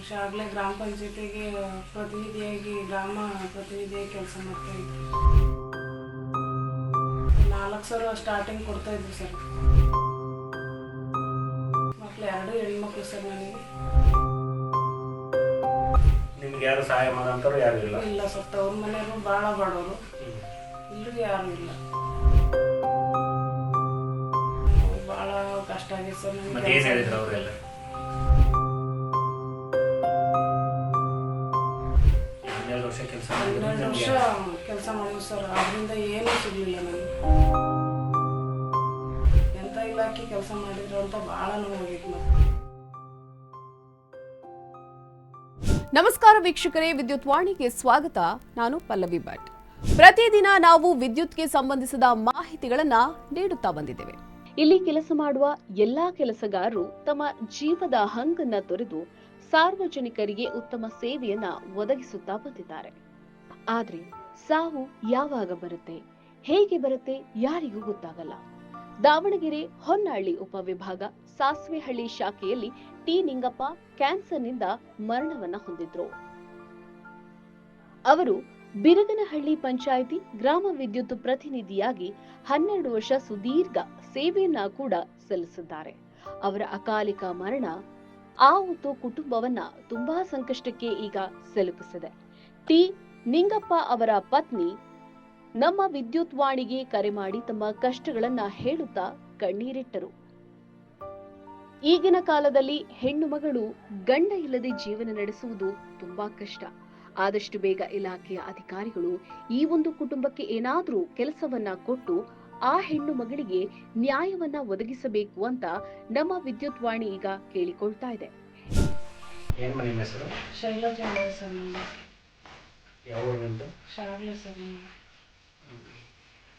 ಶಾಗಲೆ ಗ್ರಾಮ ಪಂಚಾಯತಿಗೆ ಪ್ರತಿನಿಧಿಯಾಗಿ ಗ್ರಾಮ ಪ್ರತಿನಿಧಿಯಾಗಿ ಕೆಲಸ ಮಾಡ್ತಾ ಇದ್ದೆ. 4,000 ಸ್ಟಾರ್ಟಿಂಗ್ ಕೊಡ್ತಾ ಇದ್ವಿ ಸರ್. ಮಕ್ಕಳು 2 ಹೆಣ್ಮಕ್ಳು ಸರ್ ನನಗೆ. ನಿಮ್ಗೆ ಯಾರು ಸಹಾಯ ಮಾಡೋಂಥವ್ರು ಯಾರು ಇಲ್ಲ? ಇಲ್ಲ ಸರ್, ತವ್ರ ಮನೆಯವರು ಭಾಳ ಬಡವರು, ಇಲ್ಲಿಗೆ ಯಾರು ಇಲ್ಲ. ಭಾಳ ಕಷ್ಟ ಆಗಿದೆ ಸರ್ ಮತ್ತೆ ನನಗೆ. ಏನು ಹೇಳಿದ್ರು ಅವರೆಲ್ಲ? 12 ವರ್ಷ ಕೆಲಸ 12 ವರ್ಷ ಕೆಲಸ ಮಾಡಿದ್ವಿ ಸರ್. ಅದರಿಂದ ಏನೂ ಸಿಗಲಿಲ್ಲ ನನಗೆ. ಎಂಥ ಇಲಾಖೆ ಕೆಲಸ ಮಾಡಿದ್ರು ಅಂತ ಭಾಳ ನೋವಾಗಿತ್ತು ಮತ್ತೆ. ನಮಸ್ಕಾರ ವೀಕ್ಷಕರೇ, ವಿದ್ಯುತ್ ವಾಣಿಗೆ ಸ್ವಾಗತ. ನಾನು ಪಲ್ಲವಿ ಭಟ್. ಪ್ರತಿದಿನ ನಾವು ವಿದ್ಯುತ್ಗೆ ಸಂಬಂಧಿಸಿದ ಮಾಹಿತಿಗಳನ್ನ ನೀಡುತ್ತಾ ಬಂದಿದ್ದೇವೆ. ಇಲ್ಲಿ ಕೆಲಸ ಮಾಡುವ ಎಲ್ಲಾ ಕೆಲಸಗಾರರು ತಮ್ಮ ಜೀವದ ಹಂಗನ್ನ ತೊರೆದು ಸಾರ್ವಜನಿಕರಿಗೆ ಉತ್ತಮ ಸೇವೆಯನ್ನ ಒದಗಿಸುತ್ತಾ ಬಂದಿದ್ದಾರೆ. ಆದ್ರೆ ಸಾವು ಯಾವಾಗ ಬರುತ್ತೆ, ಹೇಗೆ ಬರುತ್ತೆ, ಯಾರಿಗೂ ಗೊತ್ತಾಗಲ್ಲ. ದಾವಣಗೆರೆ ಹೊನ್ನಾಳಿ ಉಪವಿಭಾಗ ಸಾಸ್ವೆಹಳ್ಳಿ ಶಾಖೆಯಲ್ಲಿ ಟಿ ನಿಂಗಪ್ಪ ಕ್ಯಾನ್ಸರ್ನಿಂದ ಮರಣವನ್ನ ಹೊಂದಿದ್ರು. ಅವರು ಬಿರಗನಹಳ್ಳಿ ಪಂಚಾಯಿತಿ ಗ್ರಾಮ ವಿದ್ಯುತ್ ಪ್ರತಿನಿಧಿಯಾಗಿ 12 ವರ್ಷ ಸುದೀರ್ಘ ಸೇವೆಯನ್ನ ಕೂಡ ಸಲ್ಲಿಸಿದ್ದಾರೆ. ಅವರ ಅಕಾಲಿಕ ಮರಣ ಆ ಹೊತ್ತು ಕುಟುಂಬವನ್ನ ತುಂಬಾ ಸಂಕಷ್ಟಕ್ಕೆ ಈಗ ಸಿಲುಕಿಸಿದೆ. ಟಿ ನಿಂಗಪ್ಪ ಅವರ ಪತ್ನಿ ನಮ್ಮ ವಿದ್ಯುತ್ ವಾಣಿಗೆ ಕರೆ ಮಾಡಿ ತಮ್ಮ ಕಷ್ಟಗಳನ್ನ ಹೇಳುತ್ತಾ ಕಣ್ಣೀರಿಟ್ಟರು. ಈಗಿನ ಕಾಲದಲ್ಲಿ ಹೆಣ್ಣು ಮಗಳು ಗಂಡ ಇಲ್ಲದೆ ಜೀವನ ನಡೆಸುವುದು ತುಂಬಾ ಕಷ್ಟ. ಆದಷ್ಟು ಬೇಗ ಇಲಾಖೆಯ ಅಧಿಕಾರಿಗಳು ಈ ಒಂದು ಕುಟುಂಬಕ್ಕೆ ಏನಾದ್ರೂ ಕೆಲಸವನ್ನ ಕೊಟ್ಟು ಆ ಹೆಣ್ಣು ಮಗಳಿಗೆ ನ್ಯಾಯವನ್ನ ಒದಗಿಸಬೇಕು ಅಂತ ನಮ್ಮ ವಿದ್ಯುತ್ ವಾಣಿ ಈಗ ಕೇಳಿಕೊಳ್ತಾ ಇದೆ. ಏನು ಮನೆ ಹೆಸರು? ಶೈಲಜಾ ಸರ್. ಯಾವ ಊರಿನಿಂದ? ಶಾಗಲೆ ಸರ್.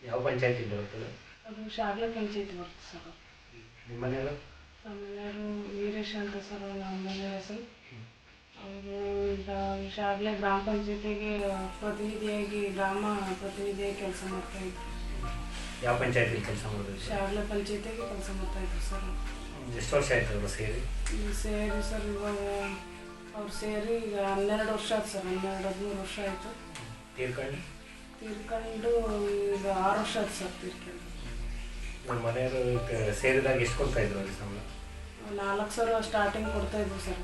ಯಾವ ಪಂಚಾಯತಿ ಬರ್ತದೆ? ಅದು ಶಾಗಲೆ ಪಂಚಾಯತಿ ಬರುತ್ತೆ ಸರ್. ನಿಮ್ಮ ಮನೆಯವರು? ನಮ್ಮ ಮನೆಯವರು ವೀರೇಶ್ ಅಂತ ಸರ್, ನಮ್ಮ ಮನೆ ಹೆಸರು. ಅವರು ಈಗ ಶಾಗಲೆ ಗ್ರಾಮ ಪಂಚಾಯತಿಗೆ ಪ್ರತಿನಿಧಿಯಾಗಿ ಗ್ರಾಮ ಪ್ರತಿನಿಧಿಯಾಗಿ ಕೆಲಸ ಮಾಡ್ತಾ ಇದ್ರು. ಯಾವ ಪಂಚಾಯತಿ ಕೆಲಸ ಮಾಡಿದ್ರು? ಶಾಗಲೆ ಪಂಚಾಯತಿಗೆ ಕೆಲಸ ಮಾಡ್ತಾ ಇದ್ರು ಸರ್. ಎಷ್ಟು ವರ್ಷ ಆಯ್ತು ಅವರು ಸೇರಿ? ಸೇರಿ ಸರ್ ಇವಾಗ ಅವ್ರು ಸೇರಿ ಈಗ 12 ವರ್ಷ ಆಯ್ತು ಸರ್. 12-13 ವರ್ಷ ಆಯಿತು. ತೀರ್ಕೊಂಡು ಈಗ 6 ವರ್ಷ ಆಯ್ತು ಸರ್ ತೀರ್ಕೊಂಡು. ನಮ್ಮ ಮನೆಯವರು ಸೇರಿದಾಗ ಎಷ್ಟು ಕೊಡ್ತಾ ಇದ್ರು ಅವ್ರಿಗೆ ಸಂಬಳ? 4,000 ಸ್ಟಾರ್ಟಿಂಗ್ ಕೊಡ್ತಾ ಇದ್ರು ಸರ್.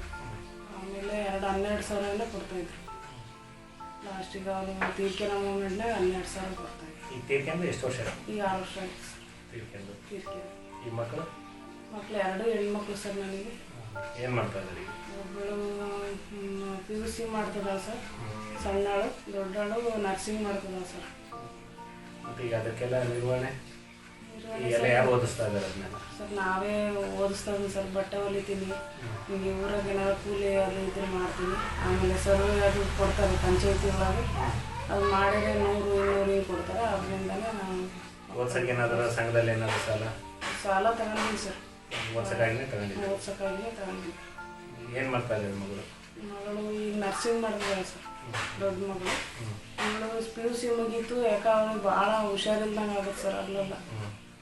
ಆಮೇಲೆ 12,000 ಕೊಡ್ತಾಯಿದ್ರು. ಲಾಸ್ಟಿಗೆ ಅವರು ತೀರ್ಕೆನ ಮೂಮೆಂಟ್ನಾಗ 12,000 ಕೊಡ್ತಾಯಿದ್ರು. ಈಗ ತೀರ್ಕೊಂಡು ಎಷ್ಟು ವರ್ಷ? ಈಗ 6 ವರ್ಷ ಆಯ್ತು ಸರ್ ತೀರ್ಕೊಂಡು. ಈ ಮಕ್ಕಳು 2 ಹೆಣ್ಮಕ್ಳು ಸರ್ ನನಗೆ. ಏನು ಮಾಡ್ತಾ ಇದ್ದಾರೆ? ಒಬ್ಬಳು PUC ಮಾಡ್ತದ ಸರ್, ಸಣ್ಣಳು. ದೊಡ್ಡಳು ನರ್ಸಿಂಗ್ ಮಾಡ್ತದ ಸರ್. ಮತ್ತು ಈಗ ಅದಕ್ಕೆಲ್ಲ ನಿರ್ವಹಣೆ ಎಲ್ಲ ಯಾರು ಓದಿಸ್ತಾ ಇದ್ದಾರೆ ಅದನ್ನೆಲ್ಲ? ಸರ್ ನಾವೇ ಓದಿಸ್ತಾ ಇದ್ದೀನಿ ಸರ್. ಬಟ್ಟೆ ಹೊಲಿತೀನಿ, ನಿಮಗೆ ಊರಾಗ ಏನಾದ್ರು ಕೂಲಿ ಅದು ಇದ್ರೆ ಮಾಡ್ತೀನಿ. ಆಮೇಲೆ ಸರ್ವೆ ಅದು ಕೊಡ್ತಾರೆ ಪಂಚಾಯತಿ ಒಳಗೆ, ಅದು ಮಾಡಿದ್ರೆ 100-200 ಕೊಡ್ತಾರೆ. ಅದರಿಂದಲೇ ನಾವು ಓದ್ಸಕ್ಕೆ ಏನಾದರೂ ಸಂಘದಲ್ಲಿ ಏನಾದರೂ ಸಾಲ ತಗೊಂಡಿದ್ದೀನಿ ಸರ್. ಓದ್ಸಕ್ಕಾಗಿನೇ ತಗೊಂಡಿದ್ದೀವಿ? ಓದ್ಸೋಕ್ಕಾಗಿಯೇ ತಗೊಂಡಿದ್ದೀನಿ. ಏನು ಮಾಡ್ತಾ ಇದ್ದಾರೆ ಮಗಳು? ಮಗಳು ಈಗ ನರ್ಸಿಂಗ್ ಮಾಡಿದಾಳೆ ಸರ್, ದೊಡ್ಡ ಮಗಳು. ಮಗಳು PUC ಮುಗೀತು. ಯಾಕೆ ಅವಳಿಗೆ ಭಾಳ ಹುಷಾರಿಲ್ದಂಗೆ ಆಗುತ್ತೆ ಸರ್. ಅಲ್ಲೆಲ್ಲ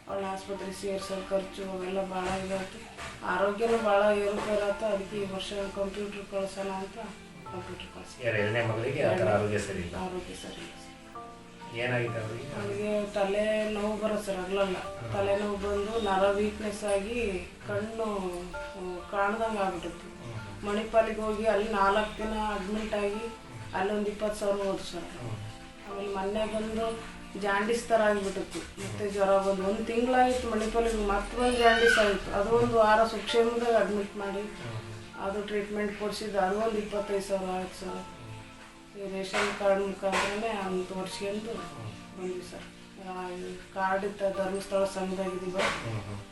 ಅವಳ ಆಸ್ಪತ್ರೆಗೆ ಸೇರ್ಸೋದು ಖರ್ಚು ಅವೆಲ್ಲ ಭಾಳ ಇದಾಯ್ತು. ಆರೋಗ್ಯನೂ ಭಾಳ ಏರುಪೇರಾಯ್ತು. ಅದಕ್ಕೆ ಈ ವರ್ಷ ಕಂಪ್ಯೂಟ್ರ್ ಕಳ್ಸೋಣ ಅಂತ ಕಂಪ್ಯೂಟ್ರ್ ಕಳ್ಸಿ. 2ನೇ ಮಗಳಿಗೆ ಆ ಥರ ಆರೋಗ್ಯ ಸರಿ ಇಲ್ಲ? ಆರೋಗ್ಯ ಸರಿ ಇಲ್ಲ ಸರ್. ಏನಾಗಿದೆ ಅವರಿಗೆ? ಅವಳಿಗೆ ತಲೆ ನೋವು ಬರುತ್ತೆ ಸರ್. ಅಗ್ಲಲ್ಲ ತಲೆನೋವು ಬಂದು ನರ ವೀಕ್ನೆಸ್ ಆಗಿ ಕಣ್ಣು ಕಾಣ್ದಂಗೆ ಆಗ್ಬಿಟ್ಟಿತ್ತು. ಮಣಿಪಾಲಿಗೆ ಹೋಗಿ ಅಲ್ಲಿ 4 ದಿನ ಅಡ್ಮಿಟ್ ಆಗಿ ಅಲ್ಲೊಂದು 20,000 ಹೋದ್ರು ಸರ್. ಆಮೇಲೆ ಮೊನ್ನೆ ಬಂದು ಜಾಂಡೀಸ್ ಥರ ಆಗಿಬಿಟ್ಟಿತ್ತು. ಮತ್ತೆ ಜ್ವರ ಬಂದು 1 ತಿಂಗಳಾಗಿತ್ತು ಮಣಿಪಾಲಿಗೆ. ಮತ್ತೆ ಒಂದು ಜಾಂಡೀಸ್ ಆಗಿತ್ತು. ಅದು 1 ವಾರ ಸುಕ್ಷೇಮದಾಗ ಅಡ್ಮಿಟ್ ಮಾಡಿ ಅದು ಟ್ರೀಟ್ಮೆಂಟ್ ಕೊಡಿಸಿದ್ದು. ಅದು ಒಂದು 25,000 ಆಯ್ತು ಸರ್. ಈ ರೇಷನ್ ಕಾರ್ಡ್ ಮುಖಾಂತರನೇ ಹಂಗೆ ತೋರಿಸ್ಕೊಂಡು ಬಂದ್ವಿ ಸರ್. ಕಾರ್ಡ್ ಇತ್ತು, ಧರ್ಮಸ್ಥಳ ಸಂಘದಾಗಿದ್ದೀವಿ.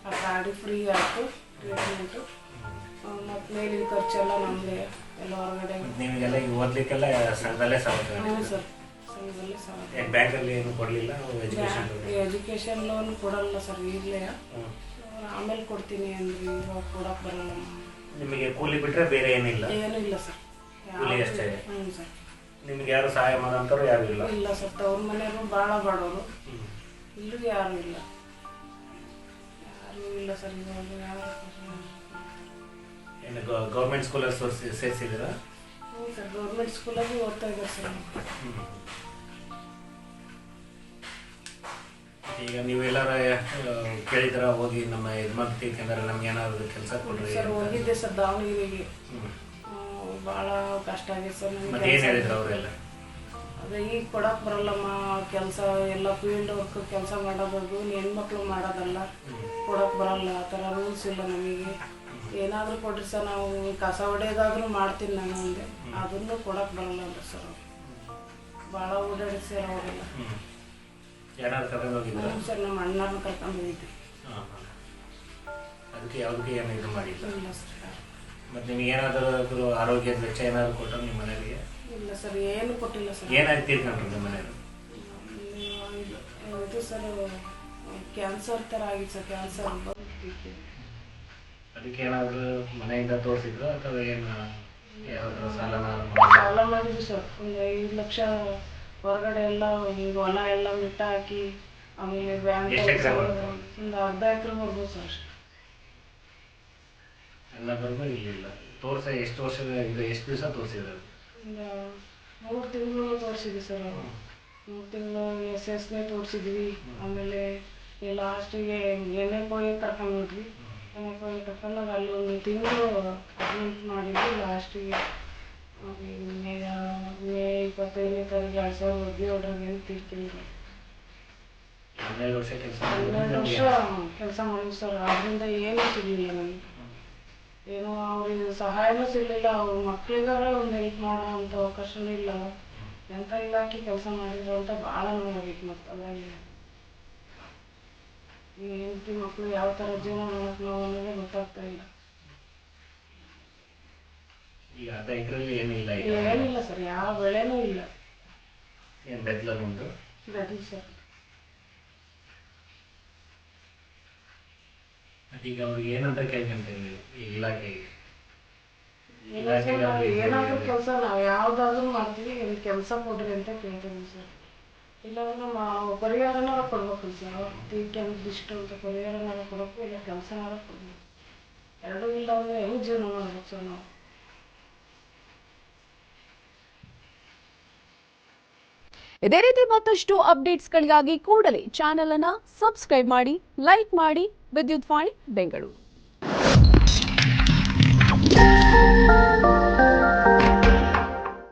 ಆ ಕಾರ್ಡಿಗೆ ಫ್ರೀ ಆಯಿತು ಟ್ರೀಟ್ಮೆಂಟು. ಮತ್ತು ಮೇಲಿನ ಖರ್ಚೆಲ್ಲ ನಮ್ಮದೇ, ಎಲ್ಲ ಹೊರಗಡೆ. ನಿಮಗೆಲ್ಲ ಈಗ ಓದಲಿಕ್ಕೆಲ್ಲ ಸಂಘದಲ್ಲೇ ಸಾಲ? ಹ್ಞೂ ಸರ್, ಸಂಘದಲ್ಲೇ ಸಾಲ. ಬ್ಯಾಂಕಲ್ಲಿ ಏನು ಕೊಡಲಿಲ್ಲ? ಎಜುಕೇಷನ್ ಲೋನ್ ಕೊಡಲ್ಲ ಸರ್ ಈಗಲೇ. ಆಮೇಲೆ ಕೊಡ್ತೀನಿ ಅಂದ್ರೆ ಇವಾಗ ಕೊಡೋಕೆ ಬರಲ್ಲ. ನಿಮಗೆ ಕೂಲಿ ಬಿಟ್ಟರೆ ಬೇರೆ ಏನಿಲ್ಲ? ಏನಿಲ್ಲ ಸರ್, ಕೂಲಿ ಅಷ್ಟೇ? ಹ್ಞೂ ಸರ್. ನಿಮ್ಗೆ ಯಾರು ಸಹಾಯ ಮಾಡೋಂಥವ್ರು ಯಾರು ಇಲ್ಲ? ಇಲ್ಲ ಸರ್, ತವ್ರ ಮನೆಯವರು ಭಾಳ ಬಡವರು, ಇಲ್ಲಿಗೆ ಯಾರು ಇಲ್ಲ ಸರ್. ಇವಾಗ ಯಾರು ಇನ್ನು ಗೌರ್ಮೆಂಟ್ ಸ್ಕೂಲಲ್ಲಿ ಸೇರಿಸಿದ್ದೀರಾ? ಹ್ಞೂ ಸರ್, ಗೌರ್ಮೆಂಟ್ ಸ್ಕೂಲಾಗಿ ಓದ್ತಾ ಇದ್ದಾರೆ ಸರ್. ಈಗ ನೀವೆಲ್ಲರ ಕೇಳಿದ್ರ ಹೋಗಿ ನಮ್ಮ ಯಜಮಾನ್ ತಿಳ್ಕೊಂಡ್ರೆ ನಮ್ಗೆ ಏನಾದ್ರು ಕೆಲಸ ಕೊಡ್ರಿ ಸರ್ ಹೋಗಿದ್ದೆ ಸರ್ ದಾವಣಗೆರೆಗೆ. ಭಾಳ ಕಷ್ಟ ಆಗಿದೆ ಸರ್ ಮತ್ತೆ ಏನು ಹೇಳಿದ್ರು ಅವರೆಲ್ಲ? ಅದೇ ಈಗ ಕೊಡಕ್ಕೆ ಬರಲ್ಲಮ್ಮ ಕೆಲಸ, ಎಲ್ಲ ಫೀಲ್ಡ್ ವರ್ಕ್ ಕೆಲಸ ಮಾಡೋದು ಹೆಣ್ಮಕ್ಳು ಮಾಡೋದಲ್ಲ, ಕೊಡಕ್ಕೆ ಬರಲ್ಲ, ಆ ಥರ ರೂಲ್ಸ್ ಇಲ್ಲ ನಮಗೆ. ಏನಾದರೂ ಕೊಡ್ರಿ ಸರ್, ನಾವು ಕಸ ಹೊಡೆಯೋದಾದ್ರೂ ಮಾಡ್ತೀನಿ ನಾನು ಅಂದೆ, ಅದನ್ನು ಕೊಡಕ್ಕೆ ಬರಲ್ಲ ಅಂದ್ರೆ ಸರ್ ಭಾಳ ಓಡಾಡಿ ಸರ್ ಅವಾಗೆಲ್ಲ. ಯಾರು ಕರ್ಕೊಂಡು ಹೋಗಿದ್ರು? ಸರ್ ನಮ್ಮ ಅಣ್ಣನ ಕರ್ಕೊಂಡು ಹೋಗಿದ್ದೆ. ಅದಕ್ಕೆ ಯಾವುದಕ್ಕೆ ಏನು ಇದು ಮಾಡಿಲ್ಲ? ಇಲ್ಲ ಸರ್. ಮತ್ತು ನಿಮ್ಗೆ ಏನಾದರೂ ಆರೋಗ್ಯದ ವೆಚ್ಚ ಏನಾದ್ರು ಕೊಟ್ಟರು ನಿಮ್ಮ ಮನೆಯವರಿಗೆ? ಇಲ್ಲ ಸರ್, ಏನು ಕೊಟ್ಟಿಲ್ಲ ಸರ್. ಏನಾಗಿ ತೀರ್ಕೊಂಡ್ರು ನಿಮ್ಮ ಮನೆಯವರು? ಇದು ಸರ್ ಕ್ಯಾನ್ಸರ್ ಥರ ಆಗಿತ್ತು ಸರ್, ಕ್ಯಾನ್ಸರ್. ಅದಕ್ಕೆ ಏನಾದರೂ ಮನೆಯಿಂದ ತೋರಿಸಿದ್ರು ಅಥವಾ ಏನು ಯಾವ್ದಾದ್ರು ಸಾಲ ಮಾಡಿದ್ವಿ ಸರ್. ಒಂದು 5 ಲಕ್ಷ ಹೊರಗಡೆ ಎಲ್ಲ ಈಗ ಹೊಲ ಎಲ್ಲ ಮಿಟ್ಟ ಹಾಕಿ, ಆಮೇಲೆ ಬ್ಯಾಂಕ್ ಒಂದು ಅರ್ಧ ಎಕರೆ ಬರ್ಬೋದು ಸರ್ ಅಷ್ಟೇ. ಎಲ್ಲ ಬರ್ಬೋದು ಇಲ್ಲ ತೋರಿಸ ಎಷ್ಟು ವರ್ಷದ ಇದು ಎಷ್ಟು ದಿವಸ ತೋರಿಸಿದ್ರು? ಒಂದು 3 ತಿಂಗಳು ತೋರಿಸಿದ್ವಿ ಸರ್. 3 ತಿಂಗಳು SSನೇ ತೋರಿಸಿದ್ವಿ. ಆಮೇಲೆ ಲಾಸ್ಟಿಗೆ ಎಣ್ಣೆ ಕೋಯಿ ಕರ್ಕೊಂಡ್ಬಿಟ್ವಿ. ಎಣ್ಣೆ ಕೋಯಿ ಕರ್ಕೊಂಡಾಗ ಅಲ್ಲಿ ಒಂದು ತಿಂಗಳು ಅಡ್ಮಿಟ್ ಮಾಡಿದ್ವಿ. ಲಾಸ್ಟಿಗೆ ಮೇ 25ನೇ ತಾರೀಕು 2017 ತಿಳ್ಕೊಂಡಿದ್ವಿ. 12 ವರ್ಷ ಕೆಲಸ ಮಾಡಿದ್ವಿ ಸರ್. ಅದರಿಂದ ಏನೂ ಸಿಗಲಿಲ್ಲ ನನಗೆ, ಏನೋ ಅವ್ರಿಗೆ ಸಹಾಯನೂ ಸಿಗಲಿಲ್ಲ. ಅವ್ರ ಮಕ್ಳಿಗಾರ ಒಂದು ಹೆಲ್ಪ್ ಮಾಡೋ ಅಂಥ ಅವಕಾಶನೂ ಇಲ್ಲ. ಎಂಥ ಇಲಾಖೆ ಕೆಲಸ ಮಾಡಿದ್ರು ಅಂತ ಭಾಳ ನೋವಾಗೈತೆ. ಮತ್ತು ಅದಾಗಿ ಈ ಹೆಂಡತಿ ಮಕ್ಕಳು ಯಾವ ಥರ ಜೀವನ ಮಾಡೋಕೆ ನಾವು ಅನ್ನೋದೇ ಗೊತ್ತಾಗ್ತಾ ಇಲ್ಲ. ಈಗ ಅರ್ಧ ಎಕರೆಯಲ್ಲಿ ಏನಿಲ್ಲ? ಏನಿಲ್ಲ ಸರ್, ಯಾವ ಬೆಳೆನೂ ಇಲ್ಲ. ಏನು ಬೆತ್ತಲ ನಿಮ್ಮದು? ಬೆತ್ತಲು ಸರ್. ಈಗ ಅವ್ರಿಗೆ ಏನಂತ ಕೇಳ್ಕೊಂತೀವಿ ಈ ಇಲಾಖೆಗೆ? ಏನಾದರೂ ಕೆಲಸ ನಾವು ಯಾವುದಾದ್ರೂ ಮಾಡ್ತೀವಿ, ಕೆಲಸ ಕೊಡ್ರಿ ಅಂತ ಕೇಳ್ತೀವಿ ಸರ್. ಇಲ್ಲಾಂದ್ರೆ ನಾವು ಪರಿಹಾರನಾರ ಕೊಡ್ಬೇಕಲ್ಲ ಸರ್. ಅವ್ರು ತೀರ್ಕೊಂಡು ಇಷ್ಟು ಅಂತ ಪರಿಹಾರನಾರ ಕೊಡಬೇಕು, ಇಲ್ಲ ಕೆಲಸನಾರ ಕೊಡ್ಬೇಕು. ಎರಡೂ ಇಲ್ಲ ಅಂದರೆ ಹೆಂಗೆ ಜೀವನ ಮಾಡ್ಬೇಕು ಸರ್ ನಾವು? ಇದೇ ರೀತಿ ಮತ್ತಷ್ಟು ಅಪ್ಡೇಟ್ಸ್ಗಳಿಗಾಗಿ ಕೂಡಲೇ ಚಾನೆಲ್ ಅನ್ನು ಸಬ್ಸ್ಕ್ರೈಬ್ ಮಾಡಿ, ಲೈಕ್ ಮಾಡಿ. ವಿದ್ಯುತ್ ವಾಣಿ ಬೆಂಗಳೂರು.